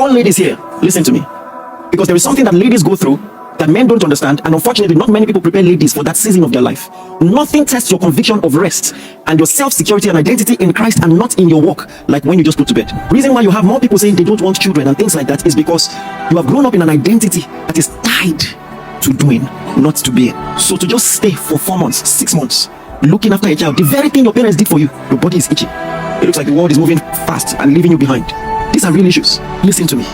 all ladies here, listen to me. Because there is something that ladies go through that men don't understand, and unfortunately not many people prepare ladies for that season of their life. Nothing tests your conviction of rest and your self-security and identity in Christ and not in your work like when you just put to bed. Reason why you have more people saying they don't want children and things like that is because you have grown up in an identity that is tied to doing, not to being. So to just stay for 4 months, 6 months looking after a child, the very thing your parents did for you, your body is itching. It looks like the world is moving fast and leaving you behind. These are real issues. Listen to me.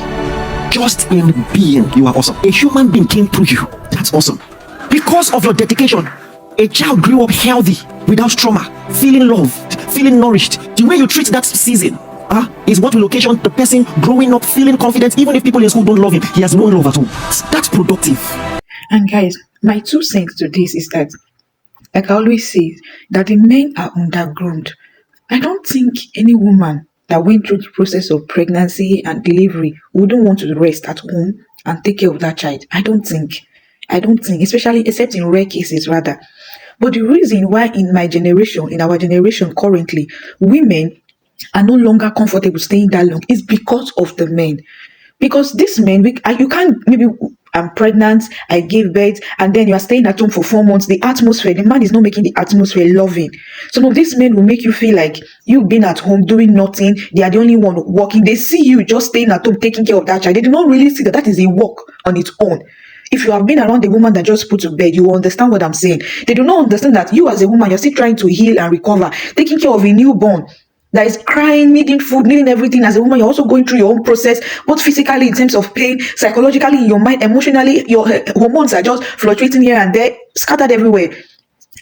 Just in being, you are awesome. A human being came through you. That's awesome. Because of your dedication, a child grew up healthy, without trauma, feeling loved, feeling nourished. The way you treat that season is what will occasion the person growing up feeling confident. Even if people in school don't love him, he has no love at all. That's productive. And guys, my 2 cents to this is that, like I always say, that the men are undergroomed. I don't think any woman that went through the process of pregnancy and delivery wouldn't want to rest at home and take care of that child. I don't think, especially except in rare cases rather. But the reason why in our generation currently, women are no longer comfortable staying that long is because of the men. Because these men, you can't, maybe I'm pregnant, I gave birth, and then you are staying at home for 4 months. The man is not making the atmosphere loving. Some of these men will make you feel like you've been at home doing nothing. They are the only one working. They see you just staying at home taking care of that child. They do not really see that is a work on its own. If you have been around a woman that just put to bed, you will understand what I'm saying. They do not understand that you as a woman, you're still trying to heal and recover, taking care of a newborn that is crying, needing food, needing everything. As a woman, you're also going through your own process, both physically in terms of pain, psychologically in your mind, emotionally, your hormones are just fluctuating here and there, scattered everywhere.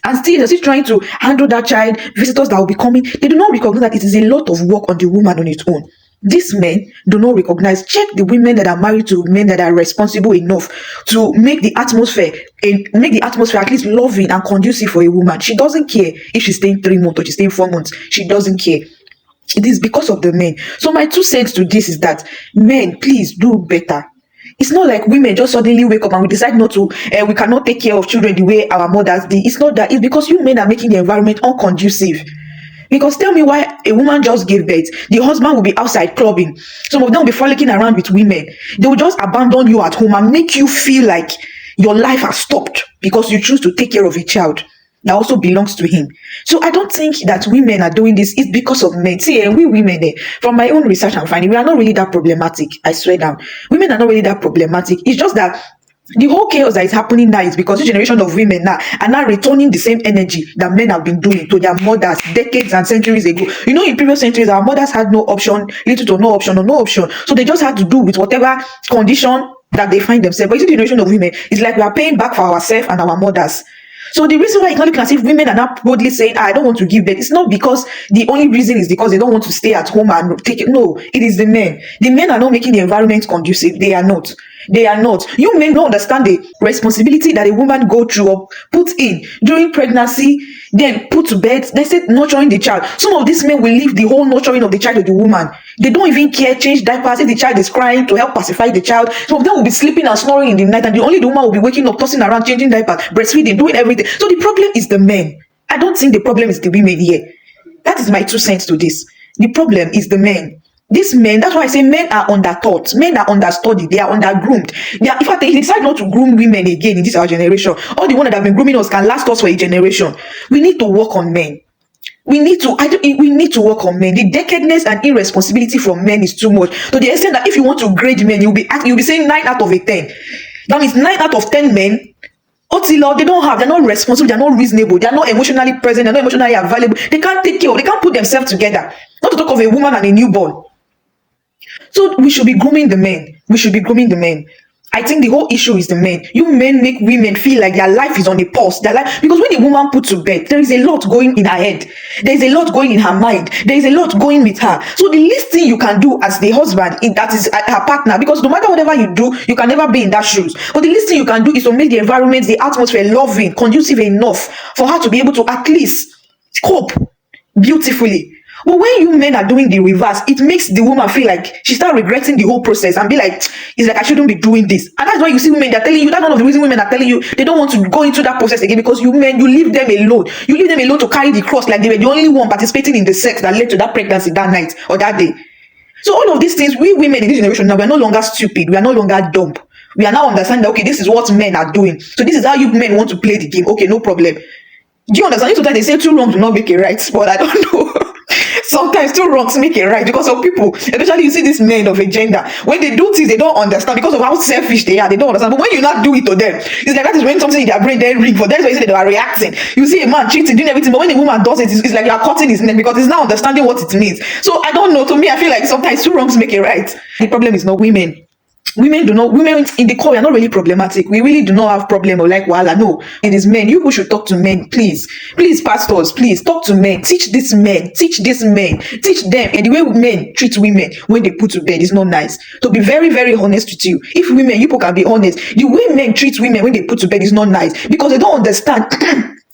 And still, you're still trying to handle that child, visitors that will be coming. They do not recognize that it is a lot of work on the woman on its own. These men do not recognize. Check the women that are married to men that are responsible enough to make the atmosphere at least loving and conducive for a woman. She doesn't care if she's staying 3 months or she's staying 4 months. She doesn't care. It is because of the men. So my 2 cents to this is that men, please do better. It's not like women just suddenly wake up and we decide not to, we cannot take care of children the way our mothers did. It's not that. It's because you men are making the environment unconducive. Because tell me why a woman just gave birth, the husband will be outside clubbing. Some of them will be frolicking around with women. They will just abandon you at home and make you feel like your life has stopped because you choose to take care of a child that also belongs to him. So I don't think that women are doing this. It's because of men. See, we women, from my own research I'm finding, we are not really that problematic. I swear down. Women are not really that problematic. It's just that the whole chaos that is happening now is because the generation of women now are now returning the same energy that men have been doing to their mothers decades and centuries ago. You know, in previous centuries, our mothers had no option, little to no option or no option. So they just had to do with whatever condition that they find themselves. But it's the generation of women. It's like we are paying back for ourselves and our mothers. So the reason why it's not looking as if women are not boldly saying, I don't want to give birth, it's not because the only reason is because they don't want to stay at home and take it. No, it is the men. The men are not making the environment conducive. They are not. They are not. You men don't understand the responsibility that a woman go through or put in during pregnancy, then put to bed. They said nurturing the child. Some of these men will leave the whole nurturing of the child to the woman. They don't even care, change diapers if the child is crying to help pacify the child. Some of them will be sleeping and snoring in the night, and the woman will be waking up, tossing around, changing diapers, breastfeeding, doing everything. So the problem is the men. I don't think the problem is the women here. That is my 2 cents to this. The problem is the men. These men, that's why I say men are undertaught, men are understudied, they are undergroomed. In fact, they decide not to groom women again in this our generation. All the ones that have been grooming us can last us for a generation. We need to work on men. We need to work on men. The decadness and irresponsibility from men is too much. To the extent that if you want to grade men, you'll be saying 9 out of 10. That means 9 out of 10 men, they're not responsible, they're not reasonable, they're not emotionally present, they're not emotionally available. They can't take care of, they can't put themselves together. Not to talk of a woman and a newborn. So we should be grooming the men. I think the whole issue is the men. You men make women feel like their life is on a pause. Because when a woman puts to bed, there is a lot going in her head. There is a lot going in her mind. There is a lot going with her. So the least thing you can do as the husband, that is her partner, because no matter whatever you do, you can never be in that shoes. But the least thing you can do is to make the environment, the atmosphere loving, conducive enough for her to be able to at least cope beautifully. But when you men are doing the reverse, it makes the woman feel like she start regretting the whole process and be like, it's like I shouldn't be doing this. And that's why you see women, they're telling you, that's one of the reasons women are telling you they don't want to go into that process again, because you men, you leave them alone. You leave them alone to carry the cross like they were the only one participating in the sex that led to that pregnancy that night or that day. So all of these things, we women in this generation now, we are no longer stupid. We are no longer dumb. We are now understanding that, okay, this is what men are doing. So this is how you men want to play the game. Okay, no problem. Do you understand? Sometimes they say two wrongs do not make a right, but I don't know. Sometimes two wrongs make a right, because some people, especially you see these men of a gender, when they do things they don't understand because of how selfish they are, they don't understand. But when you not do it to them, it's like that is when something in their brain then ring for. That's why you see that they are reacting. You see a man cheating, doing everything, but when a woman does it, it's like you are cutting his neck because he's not understanding what it means. So I don't know. To me, I feel like sometimes two wrongs make a right. The problem is not women. Women in the core, we are not really problematic. We really do not have problem or like wahala. No, it is men. You who should talk to men, please. Please, pastors, please talk to men. Teach these men. Teach them. And the way men treat women when they put to bed is not nice. To be very, very honest with you, if women, you people can be honest, the way men treat women when they put to bed is not nice, because they don't understand.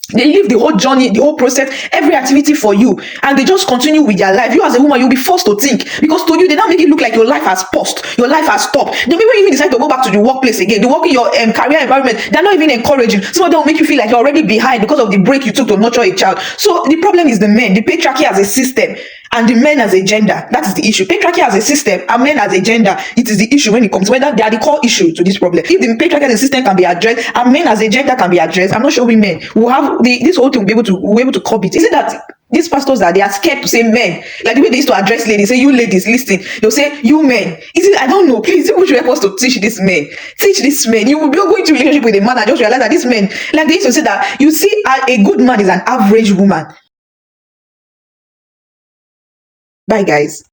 They leave the whole journey, the whole process, every activity for you, and they just continue with their life. You as a woman, you'll be forced to think, because to you, they now make it look like your life has paused, your life has stopped. The people even decide to go back to the workplace again, the work in your career environment, they're not even encouraging. Some of them will make you feel like you're already behind because of the break you took to nurture a child. So the problem is the men, the patriarchy as a system, and the men as a gender. That is the issue. Patriarchy as a system and men as a gender, it is the issue when it comes, whether they are the core issue to this problem. If the patriarchy as a system can be addressed and men as a gender can be addressed, I'm not sure women will have this whole thing will be able to curb it. Is it that these pastors that they are scared to say men, like the way they used to address ladies, say you ladies, listen, they'll say you men? Is it, I don't know, please, people should help us to teach these men. Teach these men. You will be going to relationship with a man and just realize that these men, like they used to say that you see a good man is an average woman. Bye guys.